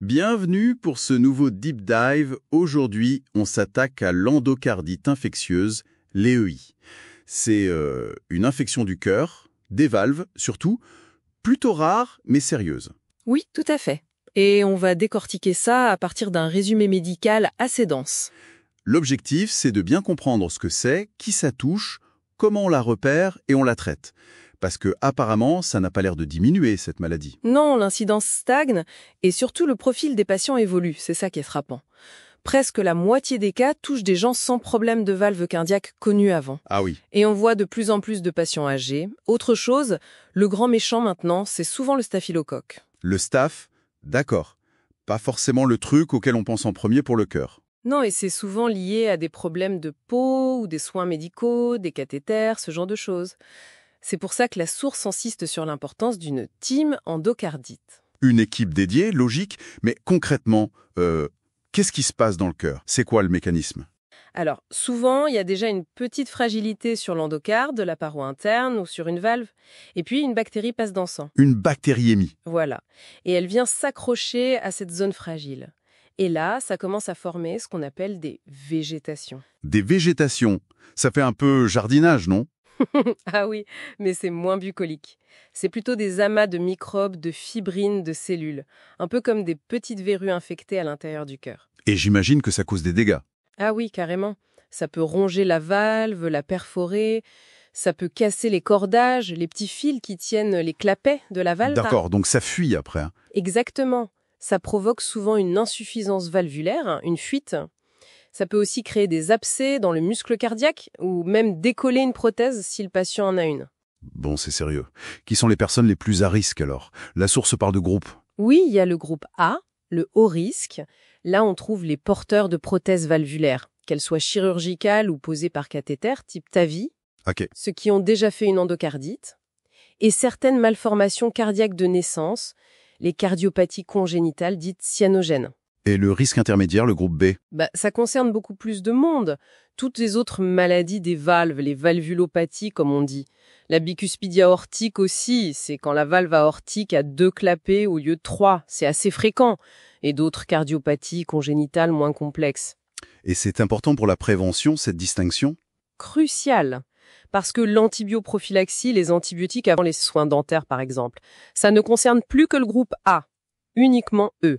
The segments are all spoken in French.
Bienvenue pour ce nouveau Deep Dive. Aujourd'hui, on s'attaque à l'endocardite infectieuse, l'EEI. C'est une infection du cœur, des valves surtout, plutôt rare mais sérieuse. Oui, tout à fait. Et on va décortiquer ça à partir d'un résumé médical assez dense. L'objectif, c'est de bien comprendre ce que c'est, qui ça touche, comment on la repère et on la traite. Parce que apparemment, ça n'a pas l'air de diminuer, cette maladie. Non, l'incidence stagne et surtout le profil des patients évolue, c'est ça qui est frappant. Presque la moitié des cas touchent des gens sans problème de valve cardiaque connus avant. Ah oui. Et on voit de plus en plus de patients âgés. Autre chose, le grand méchant maintenant, c'est souvent le staphylocoque. Le staph, d'accord. Pas forcément le truc auquel on pense en premier pour le cœur. Non, et c'est souvent lié à des problèmes de peau ou des soins médicaux, des cathéters, ce genre de choses. C'est pour ça que la source insiste sur l'importance d'une team endocardite. Une équipe dédiée, logique, mais concrètement, qu'est-ce qui se passe dans le cœur? C'est quoi le mécanisme? Alors, souvent, il y a déjà une petite fragilité sur l'endocarde, la paroi interne ou sur une valve, et puis une bactérie passe dans le sang. Une bactériémie. Voilà. Et elle vient s'accrocher à cette zone fragile. Et là, ça commence à former ce qu'on appelle des végétations. Des végétations. Ça fait un peu jardinage, non? Ah oui, mais c'est moins bucolique. C'est plutôt des amas de microbes, de fibrines, de cellules, un peu comme des petites verrues infectées à l'intérieur du cœur. Et j'imagine que ça cause des dégâts. Ah oui, carrément. Ça peut ronger la valve, la perforer, ça peut casser les cordages, les petits fils qui tiennent les clapets de la valve. D'accord, donc ça fuit après. Exactement. Ça provoque souvent une insuffisance valvulaire, une fuite. Ça peut aussi créer des abcès dans le muscle cardiaque ou même décoller une prothèse si le patient en a une. Bon, c'est sérieux. Qui sont les personnes les plus à risque alors? La source parle de groupe. Oui, il y a le groupe A, le haut risque. Là, on trouve les porteurs de prothèses valvulaires, qu'elles soient chirurgicales ou posées par cathéter, type TAVI, Ok. ceux qui ont déjà fait une endocardite, et certaines malformations cardiaques de naissance, les cardiopathies congénitales dites cyanogènes. Et le risque intermédiaire, le groupe B? Ça concerne beaucoup plus de monde. Toutes les autres maladies des valves, les valvulopathies comme on dit. La bicuspidie aortique aussi, c'est quand la valve aortique a 2 clapets au lieu de 3. C'est assez fréquent. Et d'autres cardiopathies congénitales moins complexes. Et c'est important pour la prévention, cette distinction? Crucial. Parce que l'antibioprophylaxie, les antibiotiques avant les soins dentaires par exemple, ça ne concerne plus que le groupe A, uniquement eux.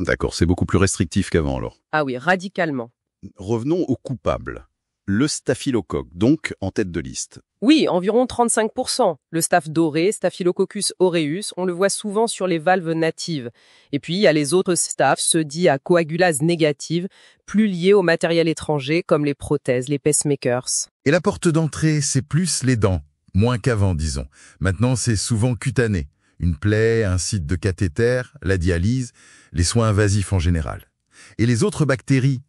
D'accord, c'est beaucoup plus restrictif qu'avant alors. Ah oui, radicalement. Revenons au coupable. Le staphylocoque, donc en tête de liste. Oui, environ 35%. Le staph doré, Staphylococcus aureus, on le voit souvent sur les valves natives. Et puis, il y a les autres staphs, ceux dits à coagulase négative, plus liés au matériel étranger, comme les prothèses, les pacemakers. Et la porte d'entrée, c'est plus les dents. Moins qu'avant, disons. Maintenant, c'est souvent cutané. Une plaie, un site de cathéter, la dialyse, les soins invasifs en général. Et les autres bactéries,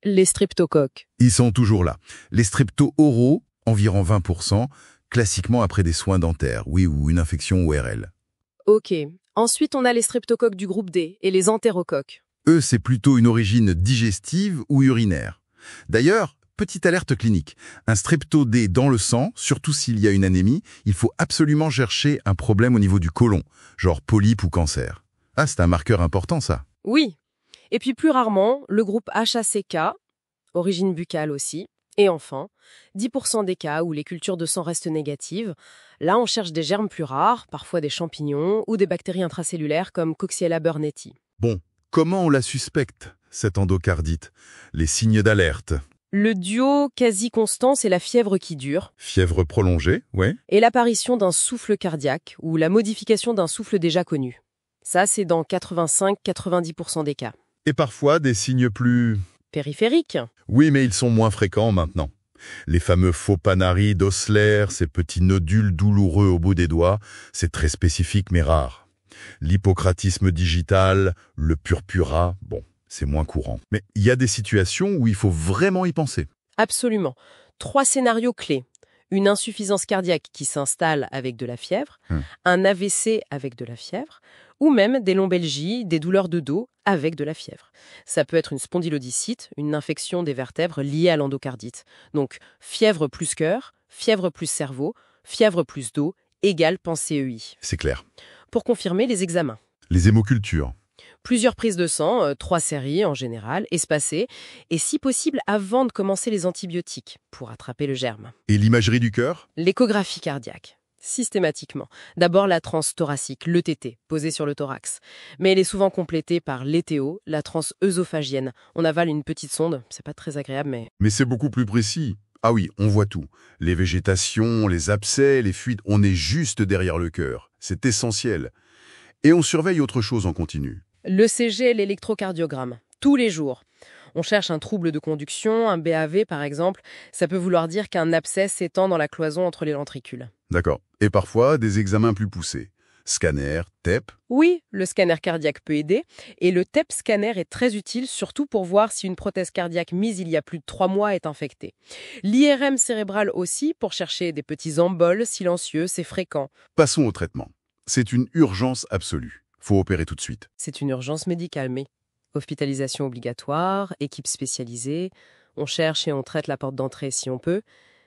Les streptocoques. ils sont toujours là. Les strepto-oraux, environ 20%, classiquement après des soins dentaires, oui, ou une infection ORL. Ok. Ensuite, on a les streptocoques du groupe D et les entérocoques. Eux, c'est plutôt une origine digestive ou urinaire. D'ailleurs, petite alerte clinique, un strepto-D dans le sang, surtout s'il y a une anémie, il faut absolument chercher un problème au niveau du côlon, genre polype ou cancer. Ah, c'est un marqueur important, ça. Oui. Et puis plus rarement, le groupe HACK, origine buccale aussi. Et enfin, 10% des cas où les cultures de sang restent négatives. Là, on cherche des germes plus rares, parfois des champignons ou des bactéries intracellulaires comme Coxiella burnetii. Bon, comment on la suspecte, cette endocardite? Les signes d'alerte. Le duo quasi constant, c'est la fièvre qui dure, Fièvre prolongée, ouais. et l'apparition d'un souffle cardiaque ou la modification d'un souffle déjà connu. Ça, c'est dans 85-90% des cas. Et parfois des signes plus... Périphérique. Oui, mais ils sont moins fréquents maintenant. Les fameux faux panaris d'Osler, ces petits nodules douloureux au bout des doigts, c'est très spécifique mais rare. L'hypocratisme digital, le purpura, bon, c'est moins courant. Mais il y a des situations où il faut vraiment y penser. Absolument. 3 scénarios clés. Une insuffisance cardiaque qui s'installe avec de la fièvre, un AVC avec de la fièvre, ou même des lombalgies, des douleurs de dos avec de la fièvre. Ça peut être une spondylodicite, une infection des vertèbres liée à l'endocardite. Donc, fièvre plus cœur, fièvre plus cerveau, fièvre plus dos, égale pensée EI. C'est clair. Pour confirmer les examens. Les hémocultures. Plusieurs prises de sang, 3 séries en général, espacées, et si possible avant de commencer les antibiotiques, pour attraper le germe. Et l'imagerie du cœur? L'échographie cardiaque. Systématiquement. D'abord la transe thoracique, l'ETT, posée sur le thorax. Mais elle est souvent complétée par l'ETO, la transe œsophagienne. On avale une petite sonde, c'est pas très agréable, mais... Mais c'est beaucoup plus précis. Ah oui, on voit tout. Les végétations, les abcès, les fuites, on est juste derrière le cœur. C'est essentiel. Et on surveille autre chose en continu. L'ECG, l'électrocardiogramme, tous les jours. On cherche un trouble de conduction, un BAV par exemple. Ça peut vouloir dire qu'un abcès s'étend dans la cloison entre les ventricules. D'accord. Et parfois, des examens plus poussés. Scanner, TEP. Oui, le scanner cardiaque peut aider, et le TEP scanner est très utile, surtout pour voir si une prothèse cardiaque mise il y a plus de 3 mois est infectée. L'IRM cérébral aussi, pour chercher des petits emboles silencieux, c'est fréquent. Passons au traitement. C'est une urgence absolue. Faut opérer tout de suite. C'est une urgence médicale, mais hospitalisation obligatoire, équipe spécialisée, on cherche et on traite la porte d'entrée si on peut,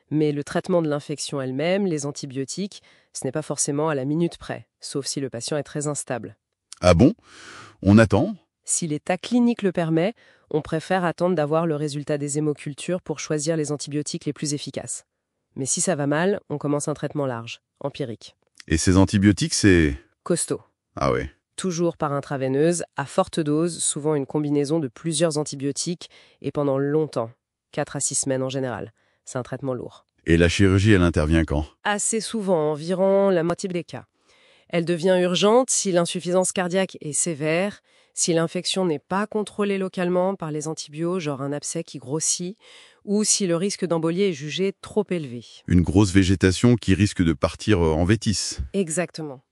mais le traitement de l'infection elle-même, les antibiotiques, ce n'est pas forcément à la minute près, sauf si le patient est très instable. Ah bon? On attend? Si l'état clinique le permet, on préfère attendre d'avoir le résultat des hémocultures pour choisir les antibiotiques les plus efficaces. Mais si ça va mal, on commence un traitement large, empirique. Et ces antibiotiques, c'est... Costaud. Ah ouais. Toujours par intraveineuse, à forte dose, souvent une combinaison de plusieurs antibiotiques, et pendant longtemps, 4 à 6 semaines en général. C'est un traitement lourd. Et la chirurgie, elle intervient quand? Assez souvent, environ la moitié des cas. Elle devient urgente si l'insuffisance cardiaque est sévère, si l'infection n'est pas contrôlée localement par les antibiotiques, genre un abcès qui grossit, ou si le risque d'embolie est jugé trop élevé. Une grosse végétation qui risque de partir en vétisse. Exactement.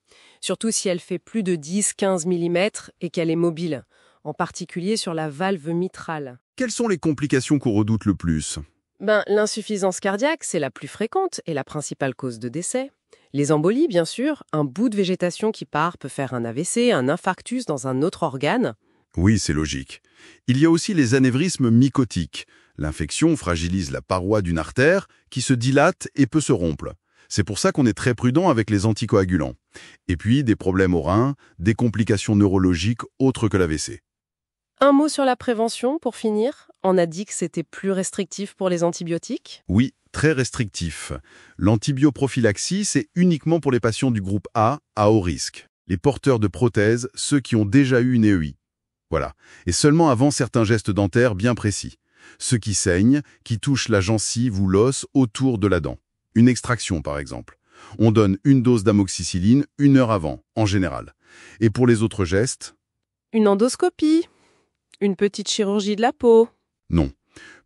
Surtout si elle fait plus de 10-15 mm et qu'elle est mobile, en particulier sur la valve mitrale. Quelles sont les complications qu'on redoute le plus? L'insuffisance cardiaque, c'est la plus fréquente et la principale cause de décès. Les embolies, bien sûr, un bout de végétation qui part peut faire un AVC, un infarctus dans un autre organe. Oui, c'est logique. Il y a aussi les anévrismes mycotiques. L'infection fragilise la paroi d'une artère qui se dilate et peut se rompre. C'est pour ça qu'on est très prudent avec les anticoagulants. Et puis, des problèmes aux reins, des complications neurologiques autres que l'AVC. Un mot sur la prévention, pour finir. On a dit que c'était plus restrictif pour les antibiotiques. Oui, très restrictif. L'antibioprophylaxie, c'est uniquement pour les patients du groupe A à haut risque. Les porteurs de prothèses, ceux qui ont déjà eu une EEI. Voilà. Et seulement avant certains gestes dentaires bien précis. Ceux qui saignent, qui touchent la gencive ou l'os autour de la dent. Une extraction, par exemple. On donne une dose d'amoxicilline 1 heure avant, en général. Et pour les autres gestes? Une endoscopie. Une petite chirurgie de la peau. Non.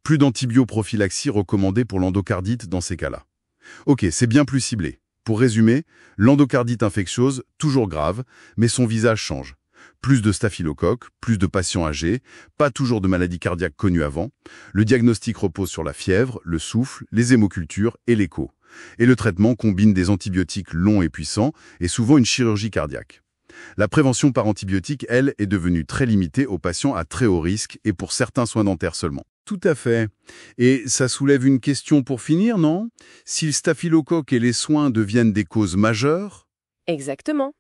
Plus d'antibioprophylaxie recommandée pour l'endocardite dans ces cas-là. Ok, c'est bien plus ciblé. Pour résumer, l'endocardite infectieuse, toujours grave, mais son visage change. Plus de staphylocoques, plus de patients âgés, pas toujours de maladies cardiaques connues avant. Le diagnostic repose sur la fièvre, le souffle, les hémocultures et l'écho. Et le traitement combine des antibiotiques longs et puissants et souvent une chirurgie cardiaque. La prévention par antibiotiques, elle, est devenue très limitée aux patients à très haut risque et pour certains soins dentaires seulement. Tout à fait. Et ça soulève une question pour finir, non? Si le staphylocoque et les soins deviennent des causes majeures? Exactement.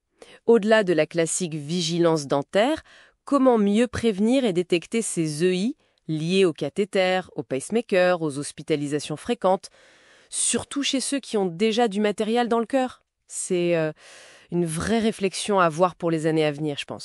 Au-delà de la classique vigilance dentaire, comment mieux prévenir et détecter ces EI liés aux cathéters, aux pacemakers, aux hospitalisations fréquentes, surtout chez ceux qui ont déjà du matériel dans le cœur? C'est une vraie réflexion à avoir pour les années à venir, je pense.